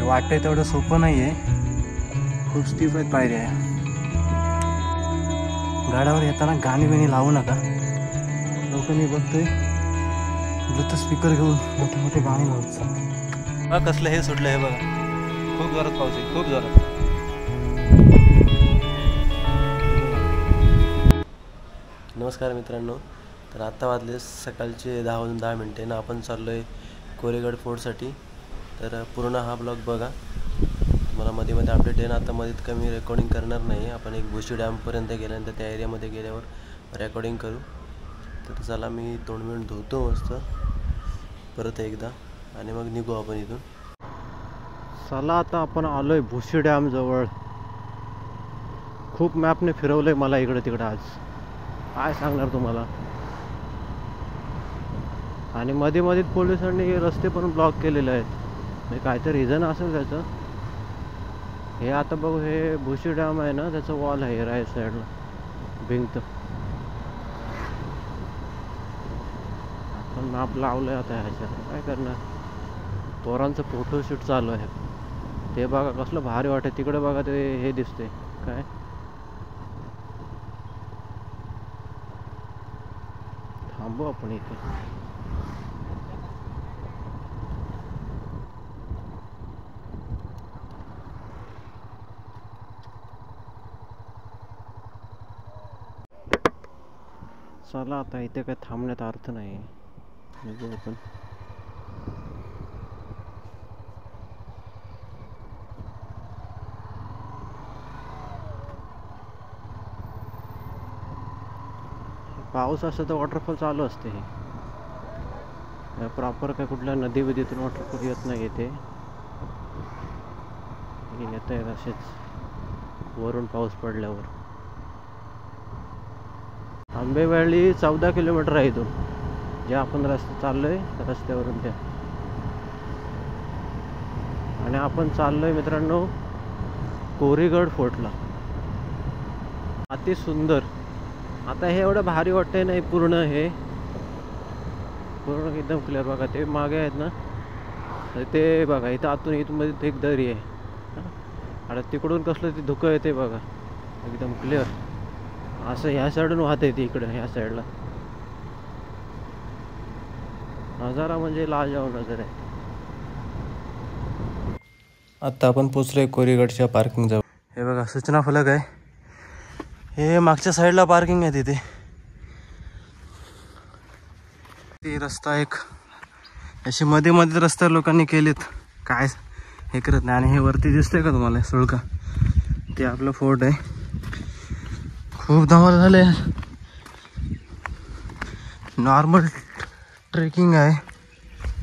वाटतंय तेवढं सोपं नाही आहे, खूप स्टीप आहेत पायऱ्या. गाड्यावर येताना गाणी बिणी लावू नका. लोक मी बघतोय ब्लूटूथ स्पीकर घेऊन मोठे मोठे गाणी लावतात. बघा कसलं हे सुटलं, हे बघा खूप जोरात पाऊस आहे, खूप जोरात. नमस्कार मित्रांनो, तर आत्ता वाजले सकाळचे 10:10 ना आपण चाललो आहे कोरेगड फोर्टसाठी. तर पूर्ण हा ब्लॉग बघा, तुम्हाला मध्ये मध्ये अपडेट येईल. आता मध्ये कमी रेकॉर्डिंग करणार नाही, आपण एक भुशी डॅमपर्यंत गेल्यानंतर त्या एरियामध्ये गेल्यावर रेकॉर्डिंग करू. तर चला मी तोंड बिंड धुतो मस्त परत एकदा आणि मग निघू आपण इथून. चला आता आपण आलो आहे भुशी डॅम जवळ. खूप मॅपने फिरवलं आहे मला इकडं तिकडं, आज काय सांगणार तुम्हाला. आणि मध्ये मध्ये पोलिसांनी रस्ते पण ब्लॉक केलेले आहेत, म्हणजे काहीतरी रिझन असेल त्याचं. हे आता बघू, हे भुशी डॅम आहे ना, त्याचं वॉल आहे राईट साईडला भिंत. आपण मॅप लावलं आहे आता ह्याच्यात, काय करणार. पोरांचं फोटोशूट चालू आहे. ते बघा कसलं भारी वाटतं. तिकडे बघा ते हे दिसते काय, थांबू आपण इथे. चला आता इथे काय थांबण्यात अर्थ नाही. आपण पाऊस असं तर वॉटरफॉल चालू असते. हे प्रॉपर काय कुठल्या नदी बिदीतून वॉटरफॉल येत नाही. येते येत आहे असेच वरून पाऊस पडल्यावर. आंबेवाडी 14 किलोमीटर आहे इथून, जे आपण रस्ता चाललोय रस्त्यावरून त्या. आणि आपण चाललोय मित्रांनो कोरेगड फोर्टला. अति सुंदर. आता हे एवढं भारी वाटतंय नाही, पूर्ण हे पूर्ण एकदम क्लिअर. बघा ते मागे आहेत ना, ते बघा इथं आतून इथमध्ये एक दरी आहे. आणि तिकडून कसलं ते धुकं येते बघा, एकदम क्लिअर असं ह्या साईडून वाहत येते इकडं. ह्या साईडला नजारा म्हणजे लाजवाब नजारा आहे. आता आपण पोचलोय कोरेगडच्या पार्किंग जवळ. हे बघा सूचना फलक आहे, हे मागच्या साईडला पार्किंग आहे तिथे. ते रस्ता एक असे मध्ये मध्ये रस्ते लोकांनी केलेत, काय हे करत नाही. आणि हे वरती दिसतंय का तुम्हाला सुळका, ते आपलं फोर्ट आहे. खूप धमाल झाले. नॉर्मल ट्रेकिंग आहे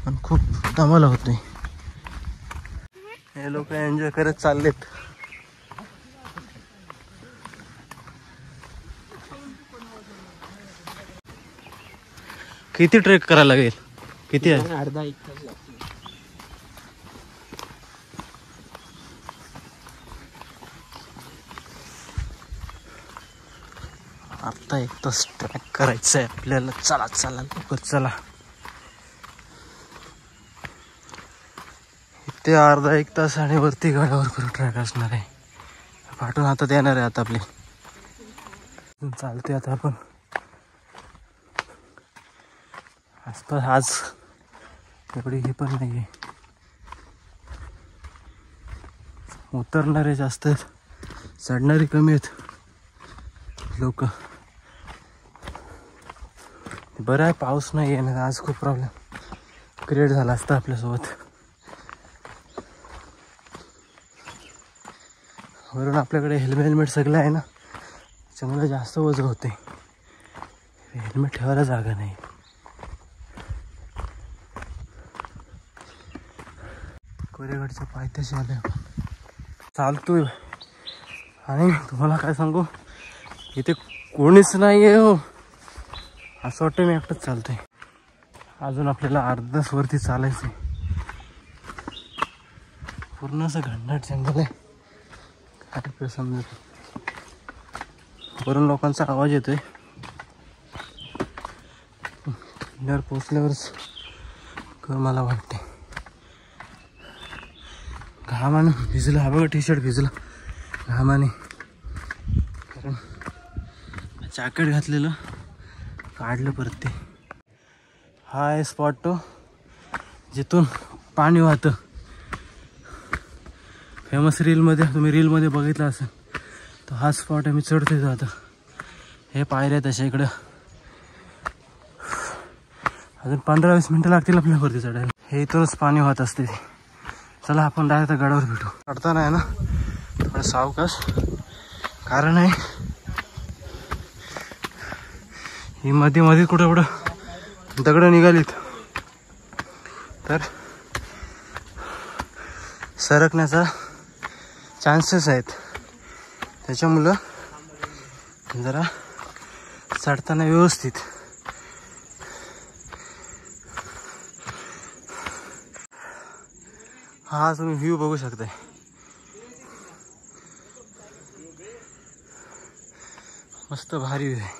पण खूप धमाल होते. हे लोक एन्जॉय करत चाललेत. किती ट्रेक करायला लागेल, किती आहे? अर्धा 1 तास. आता 1 तास ट्रॅक करायचं आहे आपल्याला. चला चला लवकर चला. इथे अर्धा 1 तास आणि वरती गडावर करून ट्रॅक असणार आहे. पाठवून हातात येणार आहे आता आपली. चालते आता आपण आसपास. आज एवढी हे पण नाही आहे, उतरणारे जास्त आहेत, चढणारे कमी आहेत लोक. बरं आहे पाऊस नाही आहे ना, आज खूप प्रॉब्लेम क्रिएट झाला असता आपल्यासोबत. वरून आपल्याकडे हेल्मेट सगळं आहे ना, त्याच्यामुळे जास्त वजन होते. हेल्मेट ठेवायला जागा नाही. कोरेगडच्या पायथ्याशी आले आपण, चालतोय. आणि तुम्हाला काय सांगू, इथे कोणीच नाही आहे हो, असं वाटतं मी एकटंच चालतोय. अजून आपल्याला अर्धा तास वरती चालायचं आहे. पूर्ण असं घनदाट जंगल आहे, काय समजत. वरून लोकांचा आवाज येतोय. किल्ल्यावर पोचल्यावरच मला वाटते घामाने भिजलं. हा बघा टी शर्ट भिजलं घामाने, कारण जॅकेट घातलेलं काढलं परत ते. हा आहे स्पॉट तो जिथून पाणी वाहतं. फेमस रीलमध्ये तुम्ही रीलमध्ये बघितलं असेल तर हा स्पॉट आहे. मी चढतोय तो आता. हे पायऱ्या तशा इकडं अजून 15-20 मिनटं लागतील आपल्या वरती चढायला. हे इथूनच पाणी वाहत असते. चला आपण डायरेक्ट गडावर भेटू. चढताना आहे ना थोडं सावकाश, कारण आहे ही मध्ये मध्ये कुठं कुठं दगडं निघालीत तर सरकण्याचा चान्सेस आहेत. त्याच्यामुळं जरा चढताना व्यवस्थित. हा तुम्ही व्ह्यू बघू शकताय. मस्त भारी व्ह्यू आहे.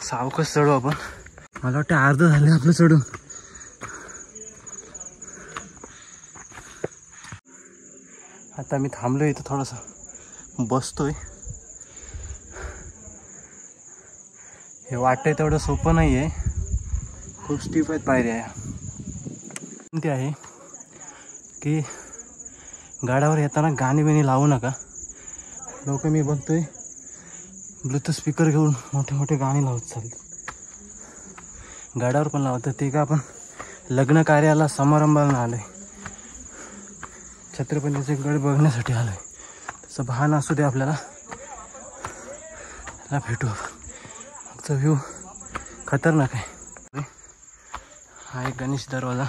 सावकाश चढू आपण. मला वाटतं अर्ध झाले आपलं चढून. आता मी थांबलोय इथं थोडासा बसतोय. हे वाटतंय तेवढं सोपं नाही आहे, खूप स्टीप आहेत पायऱ्या. ते आहे की गाड्यावर येताना गाणी बिणी लावू नका. लोक मी बघतोय ब्लूटूथ स्पीकर घेऊन मोठे मोठे गाणी लावत चालतात. गाड्यावर पण लावतात. ते का आपण लग्न कार्याला समारंभाला आलोय, छत्रपतीचे गड बघण्यासाठी आलोय. त्याचं भान असू दे आपल्याला. त्याला भेटू आपण. मागचा व्ह्यू खतरनाक आहे. हा एक गणेश दरवाजा.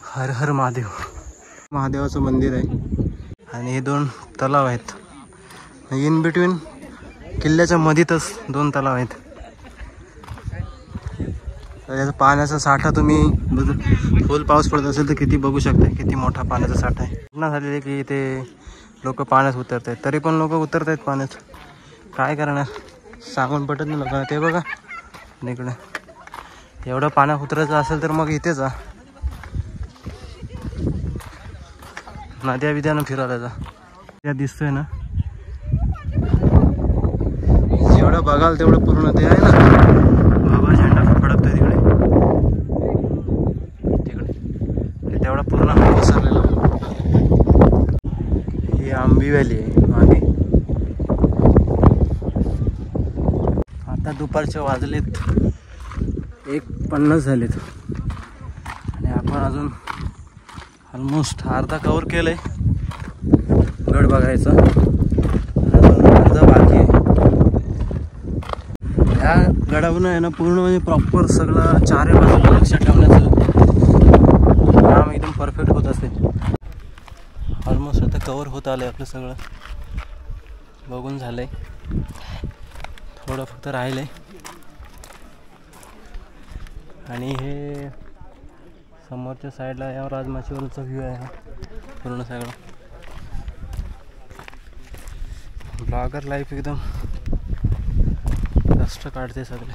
हर हर महादेव. महादेवाचं मंदिर आहे आणि हे 2 तलाव आहेत. इन बिटवीन किल्ल्याच्या मध्येच 2 तलाव आहेत. याचा पाण्याचा साठा तुम्ही फुल पाऊस पडत असेल तर किती बघू शकता, किती मोठा पाण्याचा साठा आहे. घटना झालेली आहे की ते लोक पाण्यात उतरत आहेत, तरी पण लोक उतरत आहेत पाण्यात. काय करणार, सांगून पटत नाही लोकांना. ते बघा इकडे एवढं पाण्यात उतरायचं असेल तर मग इथेच नद्या बिद्यानं फिरायला जा. त्या दिसतोय ना, जेवढं बघाल तेवढं पूर्ण ते आहे ना बाबा झेंडा फडकतोय तिकडे तेवढा पूर्ण पसरलेला. ही आंबी व्हॅली आहे मागे. आता दुपारचे वाजलेत 1:50 झालेत आणि आपण अजून ऑलमोस्ट अर्धा कव्हर केलंय गड बघायचा. अजून अर्धा बाकी आहे. या गडावरून आहे ना पूर्ण म्हणजे प्रॉपर सगळं चारही बाजूला लक्ष ठेवण्याचं काम एकदम परफेक्ट होत असते. ऑलमोस्ट आता कव्हर होत आलंय आपलं सगळं. बघून झालंय, थोडं फक्त राहिलंय. आणि हे समोरच्या साईडला या राजमाचीवरचा व्ह्यू आहे हा पूर्ण सगळा. ब्लॉगर लाईफ एकदम कष्ट काढते सगळे.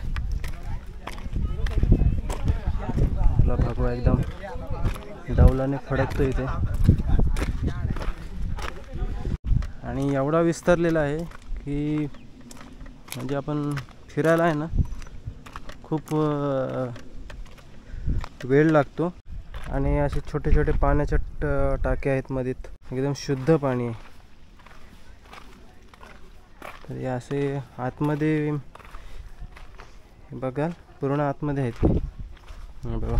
आपला भगवा एकदम डौलाने फडकतो इथे. आणि एवढा विस्तारलेला आहे की म्हणजे आपण फिरायला आहे ना खूप वेळ लागतो. आणि असे छोटे छोटे पाण्याच्या टाके आहेत मध्येत, एकदम शुद्ध पाणी आहे. तर हे असे आतमध्ये बघा पूर्ण आतमध्ये आहेत बघा.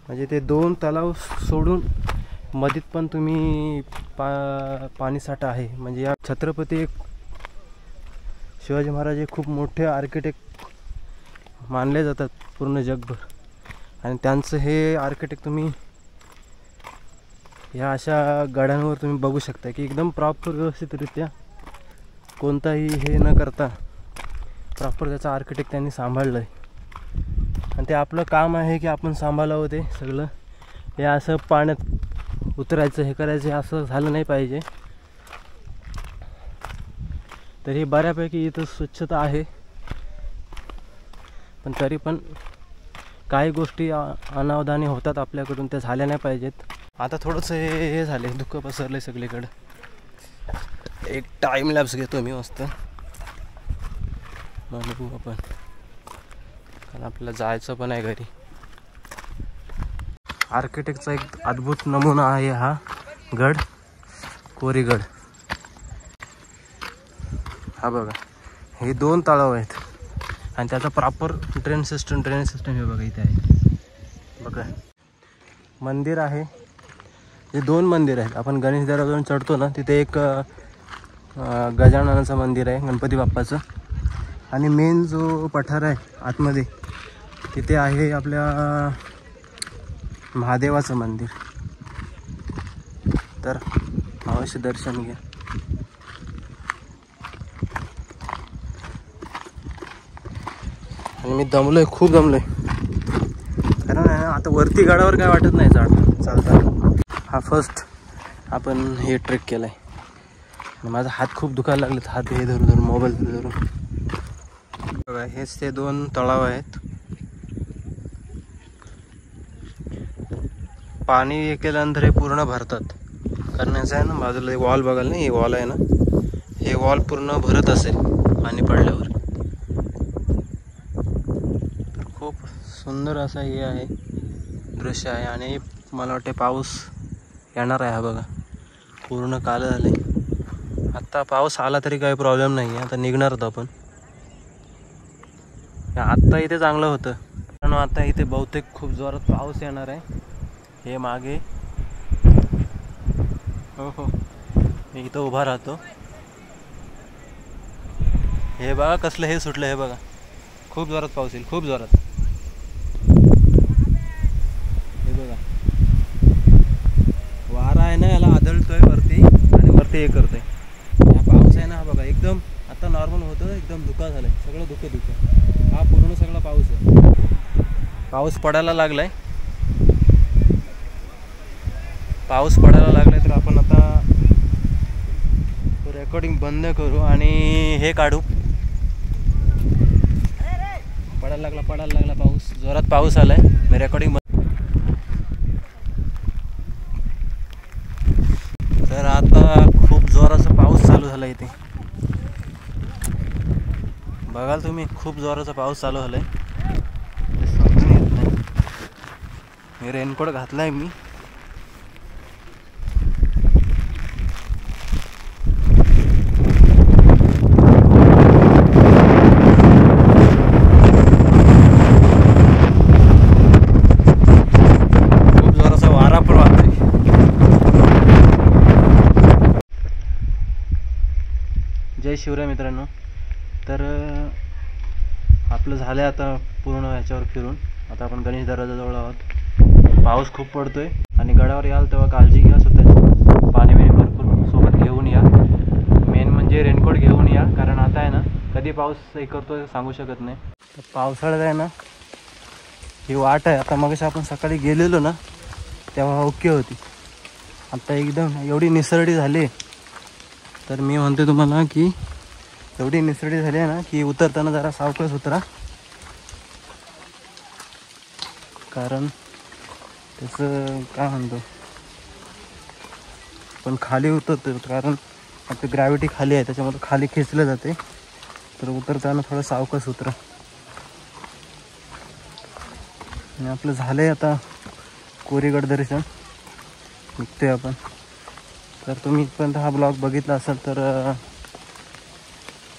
म्हणजे ते 2 तलाव सोडून मधीत पण तुम्ही पाणीसाठा आहे. म्हणजे या छत्रपती शिवाजी महाराज हे खूप मोठे आर्किटेक्ट मानले जातात पूर्ण जगभर. आणि त्यांचं हे आर्किटेक्ट तुम्ही या अशा गडांवर तुम्ही बघू शकता की एकदम प्रॉपर व्यवस्थितरित्या कोणताही हे न करता प्रॉपर त्याचं आर्किटेक्ट त्यांनी सांभाळलं आहे. आणि ते आपलं काम आहे की आपण सांभाळावं ते सगळं. हे असं पाण्यात उतरायचं हे करायचं असं झालं नाही पाहिजे. तरी बऱ्यापैकी इथं स्वच्छता आहे, पण तरी पण काही गोष्टी अनावधानी होतात आपल्याकडून, त्या झाल्या नाही पाहिजेत. आता थोडंसं हे झाले, दुःख पसरले सगळीकडं. एक टाईम लॅप्स घेतो मी मस्त, बघू आपण, कारण आपल्याला जायचं पण आहे घरी. आर्किटेक्टचा एक अद्भुत नमुना आहे हा गड, कोरीगड. हा बघा, हे 2 तलाव आहेत आणि त्याचा प्रॉपर ड्रेनेज सिस्टम हे बघा इथे आहे. बघा मंदिर आहे, हे 2 मंदिर आहेत. आपण गणेश दरवाजावरून चढतो ना, तिथे एक गजाननाचं मंदिर आहे, गणपती बाप्पाचं. आणि मेन जो पठार आहे आतमध्ये, तिथे आहे आपल्या महादेवाचं मंदिर. तर अवश्य दर्शन घ्या. आणि मी दमलोय, खूप दमलोय, कारण आता वरती गडावर काय वाटत नाही चालता. हा फर्स्ट आपण हे ट्रेक केलाय. माझा हात खूप दुखायला लागलेत, हात हे धरून मोबाईल धरून. बघा हेच ते 2 तलाव आहेत. पाणी केल्यानंतर हे पूर्ण भरतात, कारण असं आहे ना, बाजूला वॉल बघाल ना, हे वॉल आहे ना, हे वॉल पूर्ण भरत असेल पाणी पडल्यावर. खूप सुंदर असं हे आहे, दृश्य आहे. आणि मला वाटते पाऊस येणार आहे. हा बघा पूर्ण काळं झाले. आता पाऊस आला तरी काही प्रॉब्लेम नाही आहे, आता निघणार होतो आपण. आत्ता इथे चांगलं होतं, कारण आता इथे बहुतेक खूप जोरात पाऊस येणार आहे. हे मागे, हो मी इथं उभा राहतो. हे बघा कसलं हे सुटलं, हे बघा खूप जोरात पाऊस येईल, खूप जोरात. हे बघा वारा आहे ना, याला आदळतोय वरती आणि वरती हे करतोय. हा पाऊस आहे ना, हा बघा एकदम आता नॉर्मल होतं, एकदम धुका झालाय, सगळं धुकं. हा पूर्ण सगळा पाऊस आहे. पाऊस पडायला लागलाय, तर आपण आता रेकॉर्डिंग बंद करू आणि हे काढू. पडायला लागला पाऊस, जोरात पाऊस आलाय. मी रेकॉर्डिंग तर आता खूप जोराचा पाऊस चालू झाला इथे, बघाल तुम्ही, खूप जोराचा पाऊस चालू झालाय. समजून येत नाही. मी रेनकोट घातलाय मी. जय शिवराय मित्रांनो. तर आपलं झालं आता पूर्ण ह्याच्यावर फिरून. आता आपण गणेश दरवाजाजवळ आहोत. पाऊस खूप पडतोय आणि गडावर याल तेव्हा काळजी घ्या स्वतःची. पाणी भरपूर सोबत घेऊन या. मेन म्हणजे रेनकोट घेऊन या, कारण आता आहे ना कधी पाऊस हे करतोय सांगू शकत नाही. तर पावसाळ्यात आहे ना ही वाट आहे. आता मगाशी आपण सकाळी गेलेलो ना तेव्हा ओके होती, आता एकदम एवढी निसरडी झाली. तर मी म्हणते तुम्हाला की एवढी निसरडी झाली आहे ना की उतरताना जरा सावकाश उतरा, कारण त्याचं काय म्हणतो पण खाली उतरतो, कारण आता ग्रॅव्हिटी खाली आहे त्याच्यामुळे खाली खेचलं जाते. तर उतरताना थोडं सावकाश उतरा. आणि आपलं झालं आहे आता कोरीगड दर्शन, निघतोय आपण. तर तुम्ही इथपर्यंत हा ब्लॉग बघितला असाल तर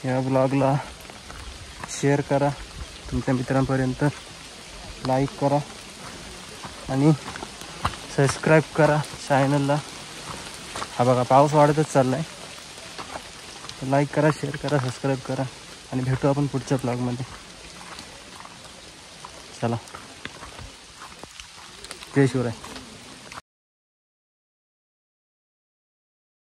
या ब्लॉगला शेअर करा, तुमच्या मित्रांपर्यंत लाईक करा आणि सबस्क्राईब करा चॅनलला. हा बघा पाऊस वाढतच चालला आहे. तर लाईक करा, शेअर करा, सबस्क्राईब करा आणि भेटू आपण पुढच्या ब्लॉगमध्ये. चला, जय शिवराय.